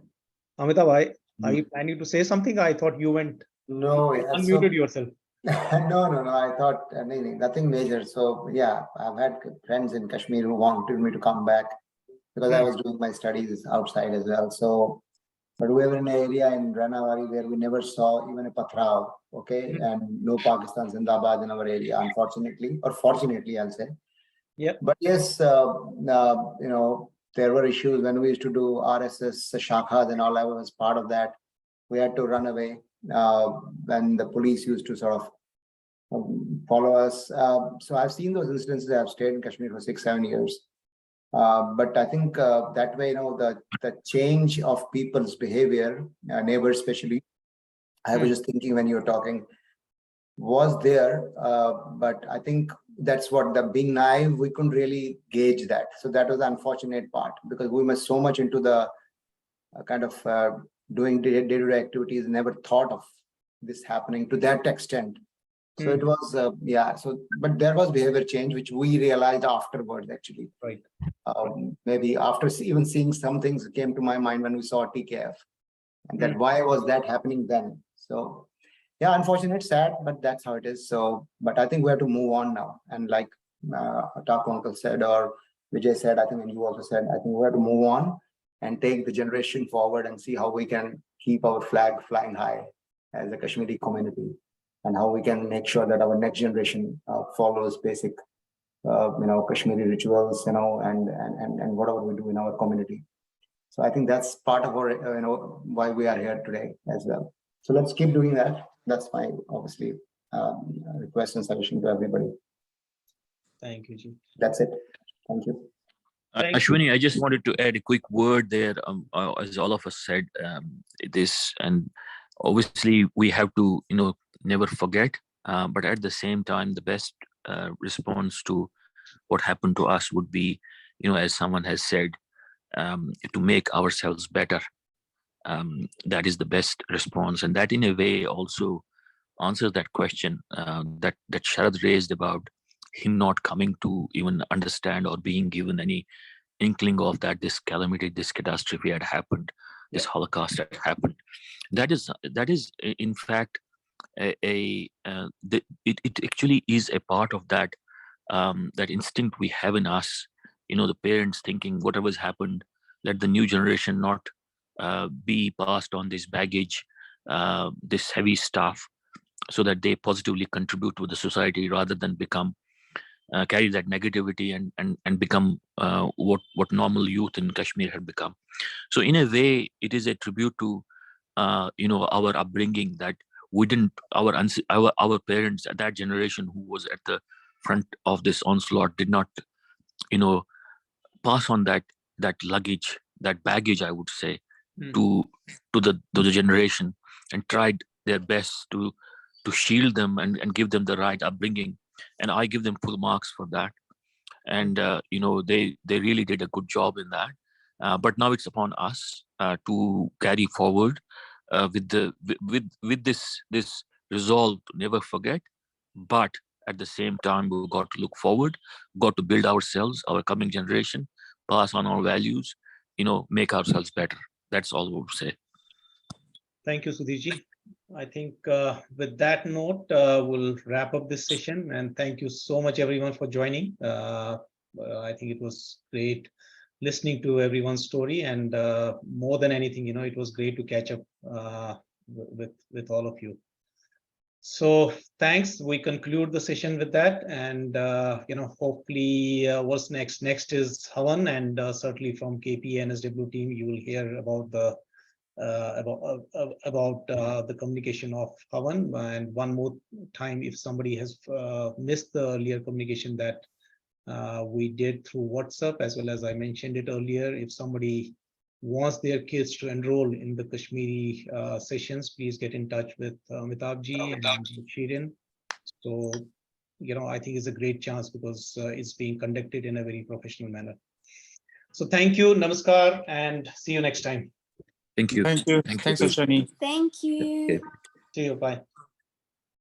Amitabh, are you planning to say something? I thought you went No, unmuted yourself. no. I thought nothing major. So yeah, I've had friends in Kashmir who wanted me to come back because I was doing my studies outside as well. So, but we were in an area in Ranawari where we never saw even a patrao, okay, and no Pakistan Zindabad in our area, unfortunately, or fortunately, I'll say. Yeah. But yes, there were issues when we used to do RSS shakhas and all. I was part of that. We had to run away when the police used to sort of follow us. So I've seen those instances. I've stayed in Kashmir for 6-7 years. But I think that way, the change of people's behavior, neighbors especially, I was just thinking when you were talking, was there. But I think that's what the being naive, we couldn't really gauge that. So that was the unfortunate part because we were so much into the kind of doing day-to-day activities, never thought of this happening to that extent. So it was, so, but there was behavior change, which we realized afterwards, actually. Right. Maybe after even seeing some things came to my mind when we saw TKF, and that why was that happening then? So, yeah, unfortunate, sad, but that's how it is. So, but I think we have to move on now. And like Taku Uncle said, or Vijay said, I think, and you also said, I think we have to move on and take the generation forward and see how we can keep our flag flying high as a Kashmiri community, and how we can make sure that our next generation follows basic, Kashmiri rituals, and whatever we do in our community. So I think that's part of our, why we are here today as well. So let's keep doing that. That's my, obviously, request and suggestion to everybody. Thank you, Ji. That's it. Thank you. Ashwini, I just wanted to add a quick word there. As all of us said, this, and obviously we have to, never forget. But at the same time, the best response to what happened to us would be, as someone has said, to make ourselves better. That is the best response, and that in a way also answers that question that Sharad raised about him not coming to even understand or being given any inkling of that this calamity, this catastrophe had happened, this Holocaust had happened. That is in fact it actually is a part of that that instinct we have in us. The parents thinking whatever's happened, let the new generation not be passed on this baggage, this heavy stuff, so that they positively contribute to the society rather than become carry that negativity and become what normal youth in Kashmir had become. So in a way, it is a tribute to our upbringing, that we didn't, our parents at that generation who was at the front of this onslaught did not, pass on that luggage, that baggage, I would say, to the generation, and tried their best to shield them and give them the right upbringing. And I give them full marks for that. And they really did a good job in that. But now it's upon us to carry forward with this resolve to never forget. But at the same time, we've got to look forward, got to build ourselves, our coming generation, pass on our values, make ourselves better. That's all we would say. Thank you, Sudhirji. I think with that note, we'll wrap up this session, and thank you so much everyone for joining. I think it was great listening to everyone's story, and more than anything, it was great to catch up with all of you. So thanks. We conclude the session with that, and hopefully, what's next? Next is Havan, and certainly from KPA NSW team, you will hear about the the communication of Havan. And one more time, if somebody has missed the earlier communication that we did through WhatsApp, as well as I mentioned it earlier, if somebody wants their kids to enroll in the Kashmiri sessions, please get in touch with Amitabhji and Shirin. So, I think it's a great chance because it's being conducted in a very professional manner. So thank you, namaskar, and see you next time. Thank you. Thank you. Thanks, Ashwani. Thank you. See you. Bye.